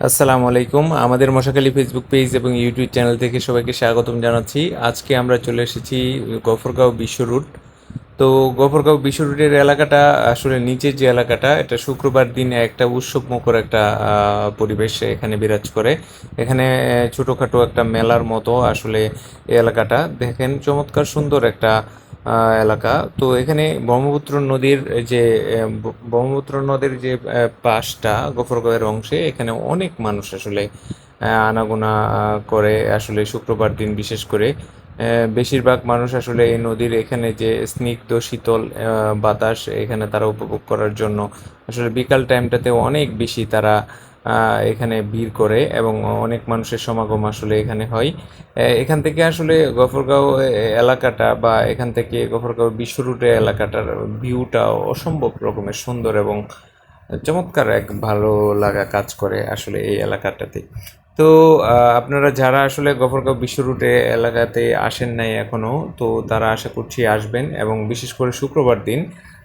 আসসালামু আলাইকুম। আমাদের মশাখালী ফেসবুক পেজ এবং ইউটিউব চ্যানেল থেকে সবাইকে স্বাগতম জানাচ্ছি। আজকে আমরা চলে এসেছি গফরগাঁও বিশ্ব রুট। তো গফরগাঁও বিশ্ব রুটের এলাকাটা আসলে নিচের যে এলাকাটা, এটা শুক্রবার দিন একটা উৎসবমুখর একটা পরিবেশ এখানে বিরাজ করে। এখানে ছোটোখাটো একটা মেলার মতো আসলে এই এলাকাটা দেখেন, চমৎকার সুন্দর একটা এলাকা। তো এখানে ব্রহ্মপুত্র নদীর যে ব্রহ্মপুত্র নদীর যে পাশটা গফরগাঁওয়ের অংশে, এখানে অনেক মানুষ আসলে আনাগোনা করে আসলে শুক্রবার দিন বিশেষ করে। বেশিরভাগ মানুষ আসলে এই নদীর এখানে যে স্নিগ্ধ শীতল বাতাস এখানে তারা উপভোগ করার জন্য আসলে বিকাল টাইমটাতে অনেক বেশি তারা এখানে ভিড় করে এবং অনেক মানুষের সমাগম আসলে এখানে হয়। এখান থেকে আসলে গফরগাঁও এলাকাটা বা এখান থেকে গফরগাঁও বিশ্ব রুটে এলাকাটার ভিউটা অসম্ভব রকমের সুন্দর এবং চমৎকার এক ভালো লাগা কাজ করে আসলে এই এলাকাটাতে। তো আপনারা যারা আসলে গফরগাঁও বিশ্ব রুটে এলাকাতে আসেন নাই এখনও, তো তারা আশা করছি আসবেন এবং বিশেষ করে শুক্রবার দিন।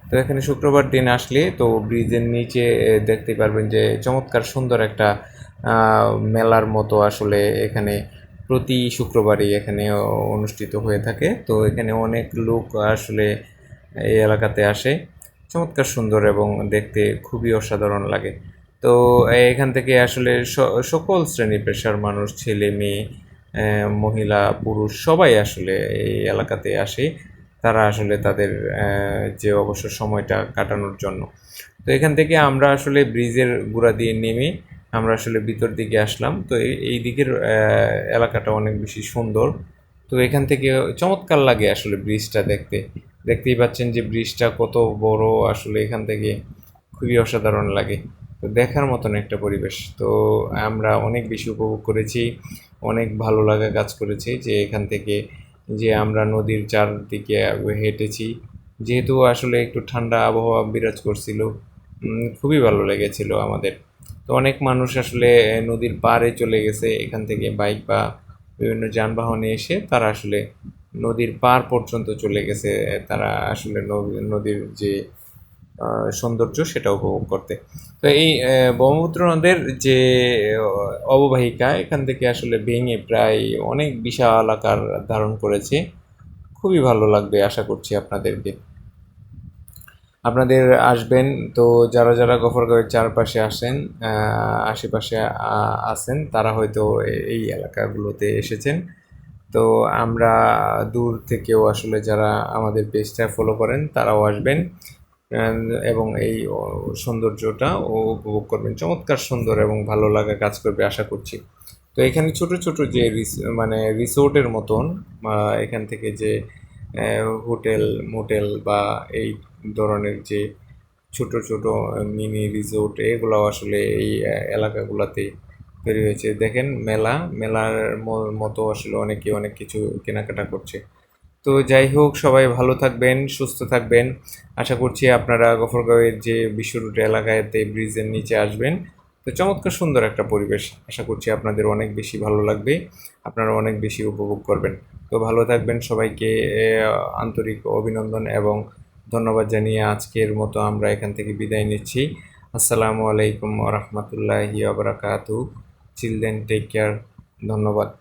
তো এখানে শুক্রবার দিন আসলে তো ব্রিজের নিচে দেখতে পারবেন যে চমৎকার সুন্দর একটা মেলার মতো আসলে এখানে প্রতি শুক্রবারই এখানে অনুষ্ঠিত হয়ে থাকে। তো এখানে অনেক লোক আসলে এই এলাকাতে আসে, চমৎকার সুন্দর এবং দেখতে খুবই অসাধারণ লাগে। তো এখান থেকে আসলে সকল শ্রেণী পেশার মানুষ, ছেলে মেয়ে, মহিলা পুরুষ সবাই আসলে এই এলাকাতে আসে। তারা আসলে তাদের যে অবসর সময়টা কাটানোর জন্য। তো এখান থেকে আমরা আসলে ব্রিজের গুড়া দিয়ে নেমে আমরা আসলে ভিতর দিকে আসলাম। তো এই দিকের এলাকাটা অনেক বেশি সুন্দর। তো এখান থেকে চমৎকার লাগে আসলে ব্রিজটা দেখতে। দেখতেই পাচ্ছেন যে ব্রিজটা কত বড়, আসলে এখান থেকে খুবই অসাধারণ লাগে। তো দেখার মতন একটা পরিবেশ। তো আমরা অনেক বেশি উপভোগ করেছি, অনেক ভালো লাগা কাজ করেছে যে এখান থেকে যে আমরা নদীর চারদিকে হেঁটেছি। যেহেতু আসলে একটু ঠান্ডা আবহাওয়া বিরাজ করছিল, খুবই ভালো লেগেছিল আমাদের। তো অনেক মানুষ আসলে নদীর পাড়ে চলে গেছে, এখান থেকে বাইক বা বিভিন্ন যানবাহনে এসে তারা আসলে নদীর পাড় পর্যন্ত চলে গেছে। তারা আসলে নদীর যে সৌন্দর্য সেটা উপভোগ করতে। তো এই ব্রহ্মপুত্র নদের যে অববাহিকা এখান থেকে আসলে ভেঙে প্রায় অনেক বিশাল আকার ধারণ করেছে। খুবই ভালো লাগবে আশা করছি আপনাদেরকে। আপনাদের আসবেন তো যারা যারা গফরগাঁওয়ের চারপাশে আসেন, আশেপাশে আছেন, তারা হয়তো এই এলাকাগুলোতে এসেছেন। তো আমরা দূর থেকেও আসলে যারা আমাদের পেজটা ফলো করেন তারাও আসবেন এবং এই সৌন্দর্যটা উপভোগ করবেন। চমৎকার সুন্দর এবং ভালো লাগা কাজ করবে আশা করছি। তো এখানে ছোট ছোট যে মানে রিসোর্টের মতন এখান থেকে যে হোটেল মোটেল বা এই ধরনের যে ছোট ছোট মিনি রিসোর্ট, এগুলো আসলে এই এলাকাগুলোতে তৈরি হয়েছে। দেখেন মেলার মতো আসলে অনেকে অনেক কিছু কেনাকাটা করছে। তো যাই হোক, সবাই ভালো থাকবেন, সুস্থ থাকবেন। আশা করছি আপনারা গফরগাঁওয়ের যে বিশ্ব রুট এলাকাতে ব্রিজের নিচে আসবেন। তো চমৎকার সুন্দর একটা পরিবেশ, আশা করছি আপনাদের অনেক বেশি ভালো লাগবে, আপনারা অনেক বেশি উপভোগ করবেন। তো ভালো থাকবেন, সবাইকে আন্তরিক অভিনন্দন এবং ধন্যবাদ জানিয়ে আজকের মতো আমরা এখান থেকে বিদায় নিচ্ছি। আসসালামু আলাইকুম ওয়া রাহমাতুল্লাহি ওয়া বারাকাতুহু। Children take care. ধন্যবাদ।